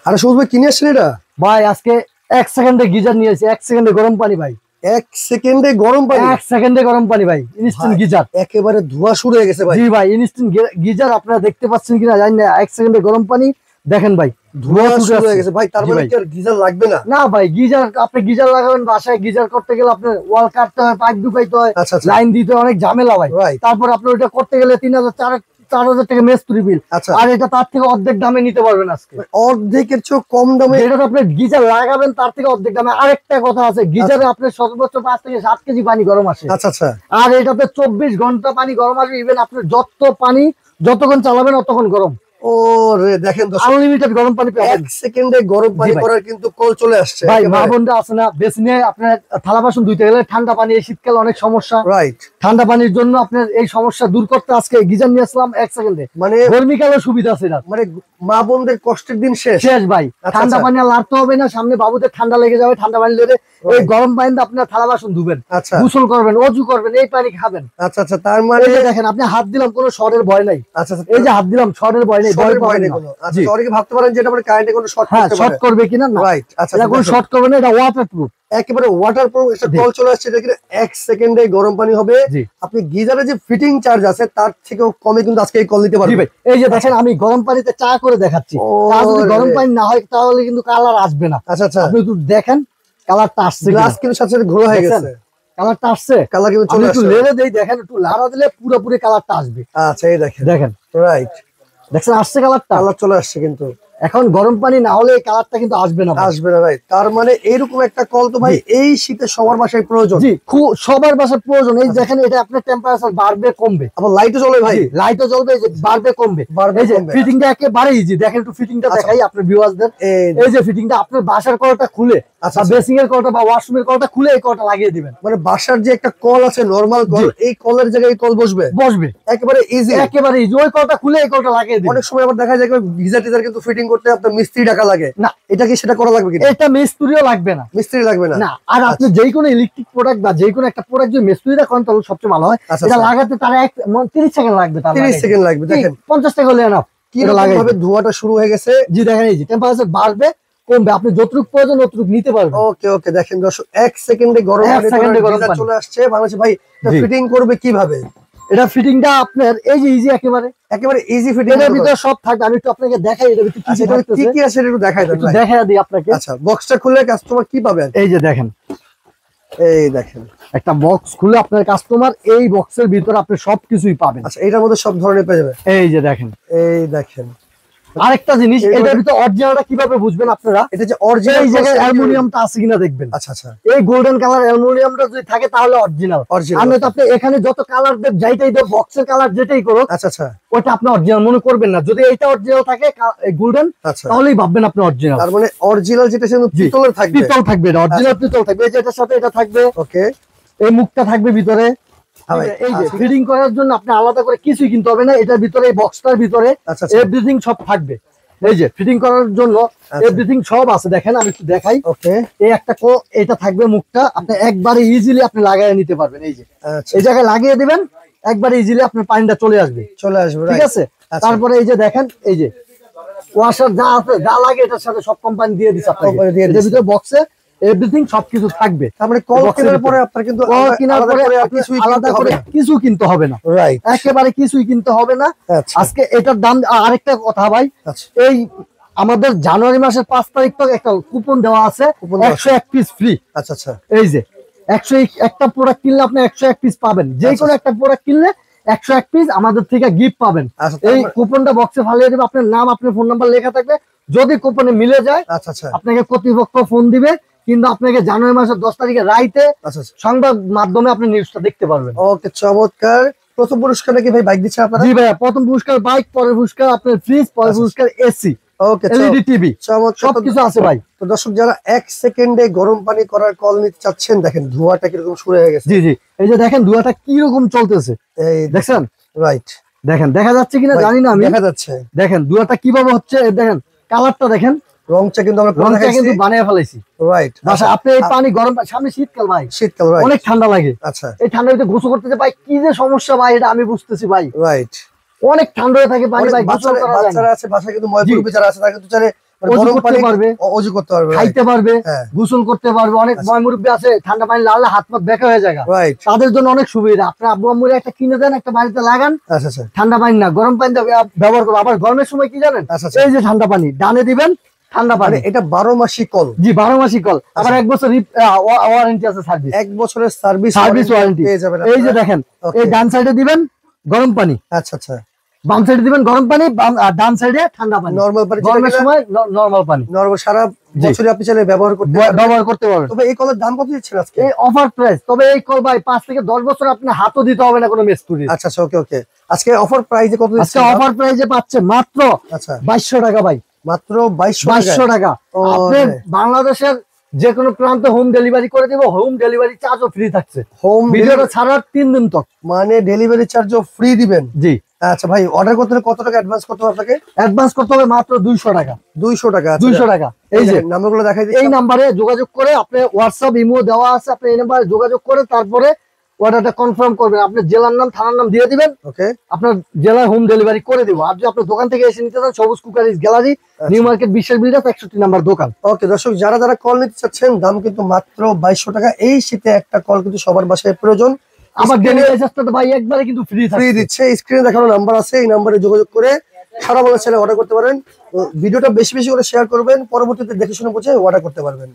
আরে সবুজ ভাই কিনে আসছেন এটা? ভাই আজকে 1 সেকেন্ডে গিজার নিয়েছি, 1 সেকেন্ডে গরম পানি ভাই। 1 সেকেন্ডে গরম পানি? 1 সেকেন্ডে গরম পানি ভাই, ইনস্ট্যান্ট গিজার। একেবারে ধোয়া শুরু হয়ে গেছে ভাই। জি ভাই, ইনস্ট্যান্ট গিজার। আপনারা দেখতে পাচ্ছেন কিনা জানি না, 1 সেকেন্ডে গরম পানি। দেখেন ভাই, ধোয়া শুরু হয়ে গেছে ভাই। তার মানে কি আর গিজার লাগবে না? না ভাই, গিজার আপনি গিজার লাগাবেন বাসায়, গিজার করতে গেলে আপনার ওয়াল কাটতে হয়, পাইপ ঢুকাইতে হয়, লাইন দিতে হয়, অনেক ঝামেলা ভাই। তারপর আপনি ওটা করতে গেলে 3000-4000 টাকা মিস্ত্রি বিল। আর এটা তার থেকে অর্ধেক দামে নিতে পারবেন আজকে। অর্ধেকের চেয়ে কম দামে? এটা আপনি গিজার লাগাবেন তার থেকে অর্ধেক দামে। আরেকটা কথা আছে, গিজারে আপনার সর্বোচ্চ 5 থেকে 7 কেজি পানি গরম আসে। আর এটাতে 24 ঘন্টা পানি গরম আসবে। ইভেন আপনার যত পানি যতক্ষণ চালাবেন ততক্ষণ গরম। ওরে দেখেন তো, আনলিমিটেড গরম পানি পাবেন। 1 সেকেন্ডে গরম পানি করার কিন্তু কল চলে আসছে ভাই। মা বোনরা আছে না, বেসিনে আপনার থালা বাসন ধুইতে গেলে ঠান্ডা পানি, এই শীতকালে অনেক সমস্যা। রাইট, ঠান্ডা পানির জন্য আপনার এই সমস্যা দূর করতে আজকে গিজার নিয়ে আসলাম 1 সেকেন্ডে। মানে গরমকালে সুবিধা আছে এটা। মানে মা বোনদের কষ্টের দিন শেষ ভাই। ঠান্ডা পানি আর লাড়তে হবে না, সামনে বাবুদের ঠান্ডা লেগে যাবে, ঠান্ডা পানি লেগে এই গরম পানিতে আপনার থালা বাসন ধুবেন, গোসল করবেন, অজু করবেন, এই পানি খাবেন। তার মানে দেখেন আপনি হাত দিলাম, কোনো শর্টের ভয় নাই। এই যে হাত দিলাম, শর্টের ভয় নেই। অনেকে ভাবতে পারেন যে এটা মানে কারেন্টে কোনো শর্ট করবে কিনা। রাইট, এটা কোনো শর্ট করবে না, এটা ওয়াটারপ্রুফ, একেবারে ওয়াটারপ্রুফ। একটা কল চলে আসছে, এটা কিন্তু 1 সেকেন্ডে গরম পানি হবে। আপনি গিজারে যে ফিটিং চার্জ আছে তার থেকেও কমে কিন্তু আজকে এই কল দিতে পারবেন। এই যে দেখেন, আমি গরম পানিতে চা করে দেখাচ্ছি। যদি গরম পানি না হয় তাহলে কিন্তু কালার আসবে না। আপনি একটু দেখেন কালারটা আসছে, গ্লাস কিন্তু সাথে সাথে ঘোলা হয়ে গেছে। কালারটা আসছে, কালার কিন্তু চলে আসছে। একটু লেড়ে দেই, দেখেন একটু লাড়া দিলে পুরোপুরি কালারটা আসবে। আচ্ছা, এই দেখেন দেখেন। রাইট, দেখছেন আসছে কালারটা, কালার চলে আসছে। কিন্তু এখন গরম পানি না হলে এই কালারটা কিন্তু আসবে না, আসবে না। রাইট, তার মানে এইরকম একটা কল তো ভাই এই শীতে সবার বাসায় প্রয়োজন। জি, সবার বাসায় প্রয়োজন। এই দেখেন, এটা আপনার টেম্পারেচার বাড়বে কমবে, আবার লাইটও জ্বলবে ভাই। লাইটও জ্বলবে, বাড়বে কমবে। এই যে ফিটিংটা একেবারে ইজি। দেখেন একটু ফিটিংটা দেখাই আপনার ভিউয়ারদের। এই যে ফিটিংটা আপনার বাসার কলটা খুলে, আচ্ছা বেসিং এর কলটা বা ওয়াশরুমের কলটা খুলে এই কলটা লাগিয়ে দিবেন। মানে বাসার যে একটা কল আছে নরমাল কল, এই কলের জায়গায় কল বসবে একেবারে ইজি, একেবারে ইজি। ওই কলটা খুলে এই কলটা লাগিয়ে দিবেন। অনেক সময় আবার দেখা যায় গিজার টিজার কিন্তু ফিটিং করতে আপনার মিস্ত্রি টাকা লাগে না, এটা কি সেটা করা লাগবে কিনা? এটা মিস্ত্রিও লাগবে না, মিস্ত্রি লাগবে না। আর আপনি যে কোনো ইলেকট্রিক প্রোডাক্ট বা যে কোনো একটা প্রোডাক্ট যদি মিস্ত্রিরা করেন তাহলে সবচেয়ে ভালো হয়। এটা লাগাতে তারা 30 সেকেন্ড লাগবে। 30 সেকেন্ড লাগবে। দেখেন 50 টাকা হলে না কি রকম ভাবে ধোঁয়াটা শুরু হয়ে গেছে। জি দেখেন, এই যে টেম্পারেচার বাড়বে কমবে, আপনি যতটুকু প্রয়োজন ততটুকু নিতে পারবেন। ওকে ওকে, দেখেন দর্শক 1 সেকেন্ডে গরম পানি চলে আসছে বাংলাদেশে। ভাই এটা ফিটিং করবে কিভাবে? এটা ফিটিংটা আপনার এই যে ইজি, একেবারে ইজি ফিটিং। এর ভিতরে সব থাকবে। আমি একটু আপনাকে দেখাই এর ভিতরে কি কি আছে একটু দেখাই দেন। দেখাই দিই আপনাকে। আচ্ছা, বক্সটা খুলে কাস্টমার কি পাবেন? এই যে দেখেন, এই দেখেন একটা বক্স খুলে আপনার কাস্টমার এই বক্সের ভিতরে আপনি সবকিছুই পাবেন। আচ্ছা, এটার মধ্যে সব ধরনের পেয়ে যাবে। এই যে দেখেন, এই দেখেন আরেকটা জিনিস, এটার ভিতরে অরিজিনালটা কিভাবে বুঝবেন আপনারা? এটা যে অরিজিনাল জায়গায় অ্যালুমিনিয়ামটা আছে কিনা দেখবেন। আচ্ছা আচ্ছা, এই গোল্ডেন কালার অ্যালুমিনিয়ামটা যদি থাকে তাহলে অরিজিনাল। আর নয়তো আপনি এখানে যত কালার দেব, যাইটাই দেব, বক্সের কালার যেটাই করুক, আচ্ছা আচ্ছা, ওটা আপনি অরিজিনাল মনে করবেন না। যদি এটা অরিজিনাল থাকে গোল্ডেন, তাহলেই ভাববেন আপনি অরিজিনাল। তার মানে অরিজিনাল যেটা সেটা পিতলের থাকবে। পিতল থাকবে, অরিজিনাল পিতল থাকবে। এই যে এটার সাথে এটা থাকবে। ওকে, এই মুখটা থাকবে ভিতরে। এই যে ফিটিং করার জন্য আপনি আলাদা করে কিছুই কিনতে হবে না। এটার ভিতরে এই বক্সটার ভিতরে এভরিথিং সব থাকবে। এই যে ফিটিং করার জন্য এভরিথিং সব আছে। দেখেন আমি একটু দেখাই। ওকে, এই একটা এটা থাকবে মুখটা, আপনি একবারে ইজিলি আপনি লাগিয়ে নিতে পারবেন। এই যে এই জায়গায় লাগিয়ে দিবেন, একবারে ইজিলি আপনার পানিটা চলে আসবে। ঠিক আছে। তারপরে এই যে দেখেন, এই যে ওয়াশার যা আছে যা লাগে এটার সাথে সব কোম্পানি দিয়ে দিচ্ছে আপনাকে। এর ভিতরে বক্সে এভরিথিং সবকিছু থাকবে। তারপরে কল কেনার পরে আপনার কিন্তু আলাদা করে কিছু কিনতে হবে না। রাইট, একেবারে কিছুই কিনতে হবে না। আজকে এটার দাম আরেকটা কথা ভাই, এই আমাদের জানুয়ারি মাসের 5 তারিখ থেকে একটা কুপন দেওয়া আছে, 101 পিস ফ্রি। আচ্ছা আচ্ছা, এই যে 101 একটা প্রোডাক্ট কিনলে আপনি 101 পিস পাবেন। যে কোনো একটা প্রোডাক্ট কিনলে 101 পিস আমাদের থেকে গিফট পাবেন। এই কুপনটা বক্সে ফালিয়ে দেবে, আপনার নাম আপনার ফোন নাম্বার লেখা থাকবে। যদি কুপনে মিলে যায় আপনাকে কর্তৃপক্ষ ফোন দিবে, কিন্তু আপনাকে জানুয়ারি মাসের 10 তারিখে রাইতে সংবাদ মাধ্যমে আপনি নিউজটা দেখতে পারবেন। ওকে, চমৎকার। প্রথম পুরস্কার নাকি ভাই বাইক দিচ্ছে আপনারা? জি ভাইয়া, প্রথম পুরস্কার বাইক, পরের পুরস্কার আপনার ফ্রিজ, পরের পুরস্কার এসি, ওকে, এলইডি টিভি, সবকিছু আছে ভাই। তো দর্শক যারা 1 সেকেন্ডে গরম পানি করার কল নিতে চাচ্ছেন, দেখেন ধোঁয়াটা কিরকম শুরু হয়ে গেছে। জি জি, এই যে দেখেন ধোঁয়াটা কি রকম চলতেছে, এই দেখছেন? রাইট, দেখেন দেখা যাচ্ছে কিনা জানি না আমি। দেখা যাচ্ছে, দেখেন ধোঁয়াটা কিভাবে হচ্ছে। দেখেন কালারটা, দেখেন রংটা কিন্তু আমরা বানিয়ে ফেলাইছি। রাইট, আপনি এই পানি গরম, সামনে শীতকাল ভাই, শীতকাল অনেক ঠান্ডা লাগে। আচ্ছা, এই ঠান্ডা ভিতরে গোসল করতেছে ভাই, কি যে সমস্যা ভাই, এটা আমি বুঝতেছি ভাই। রাইট, অনেক ঠান্ডা হয়ে থাকে পানি ভাই, গোসল করা যায় না। বাচ্চারা আছে বাসায় কিন্তু ময়মনসিংহে যারা আছে তারা কিন্তু চাইলে ওযু করতে পারবে, ওযু করতে পারবে, খাইতে পারবে, গোসল করতে পারবে। অনেক মুরব্বি আছে ঠান্ডা পানি লাগালে হাত পা বেঁকা হয়ে যায়, তাদের জন্য অনেক সুবিধা। আপনি আব্বু আম্মুরে একটা কিনে দেন, একটা বাড়িতে লাগান, ঠান্ডা পানি না গরম পানি ব্যবহার করবো। আবার গরমের সময় কি জানেন, এই যে ঠান্ডা পানি ডানে দিবেন, ঠান্ডা পানি। এটা 12 মাসি কল। জি 12 মাসি কল। আবার 1 বছর ওয়ারেন্টি আছে, সার্ভিস 1 বছরের সার্ভিস ওয়ারেন্টি পেয়ে যাবেন। এই যে দেখেন, এই ডান সাইডে দিবেন গরম পানি, আচ্ছা আচ্ছা, বাম সাইডে দিবেন গরম পানি, আর ডান সাইডে ঠান্ডা পানি, নরমাল পানি। গরমের সময় নরমাল পানি, নরমাল সারা বছরই আপনি চাইলে ব্যবহার করতে পারবেন। তবে এই কলের দাম কত দিচ্ছেন আজকে? এই অফার প্রাইস। তবে এই কল ভাই 5 থেকে 10 বছর আপনি হাতও দিতে হবে না কোনো মিস্ত্রি। আচ্ছা আচ্ছা, ওকে ওকে। আজকে অফার প্রাইসে কত দিচ্ছেন? আজকে অফার প্রাইসে পাচ্ছে মাত্র 2200 টাকা ভাই, মাত্র 2200 টাকা। আপনি বাংলাদেশের যে কোনো প্রান্তে হোম ডেলিভারি করে দিব, হোম ডেলিভারি চার্জও ফ্রি থাকছে হোম ভিডিওটা ছাড়ার 3 দিন তক, মানে ডেলিভারি চার্জও ফ্রি দিবেন? জি। আচ্ছা ভাই, অর্ডার করতে হলে কত টাকা অ্যাডভান্স করতে হবে আপনাকে? অ্যাডভান্স করতে হবে মাত্র 200 টাকা। 200 টাকা? 200 টাকা। এই যে নাম্বারগুলো দেখাই দিচ্ছি, এই নম্বরে যোগাযোগ করে, আপনি হোয়াটসঅ্যাপ ইমো দেওয়া আছে, আপনি এই নম্বরে যোগাযোগ করে তারপরে অর্ডারটা কনফার্ম করবেন। আপনি জেলার নাম থানার নাম দিয়ে দিবেন, ওকে, আপনার জেলায় হোম ডেলিভারি করে দিব। আর যদি আপনি দোকান থেকে এসে নিতে চান, সবুজ কুকারিজ গ্যালারি, নিউ মার্কেট বিশ্বের বিল্ডার্স 61 নাম্বার দোকান। ওকে দর্শক, যারা যারা কল নিতে চাচ্ছেন, দাম কিন্তু মাত্র 2200 টাকা। এই শীতে একটা কল কিন্তু সবার বাসায় প্রয়োজন। আমার ডেলিভারি চার্জটা ভাই একবারে কিন্তু ফ্রি দিচ্ছে। স্ক্রিনে দেখানো নাম্বার আছে, এই নাম্বারে যোগাযোগ করে সারা বাংলা ছেলে অর্ডার করতে পারেন। ভিডিওটা বেশি বেশি করে শেয়ার করবেন, পরবর্তীতে দেখে শুনে বুঝে অর্ডার করতে পারবেন।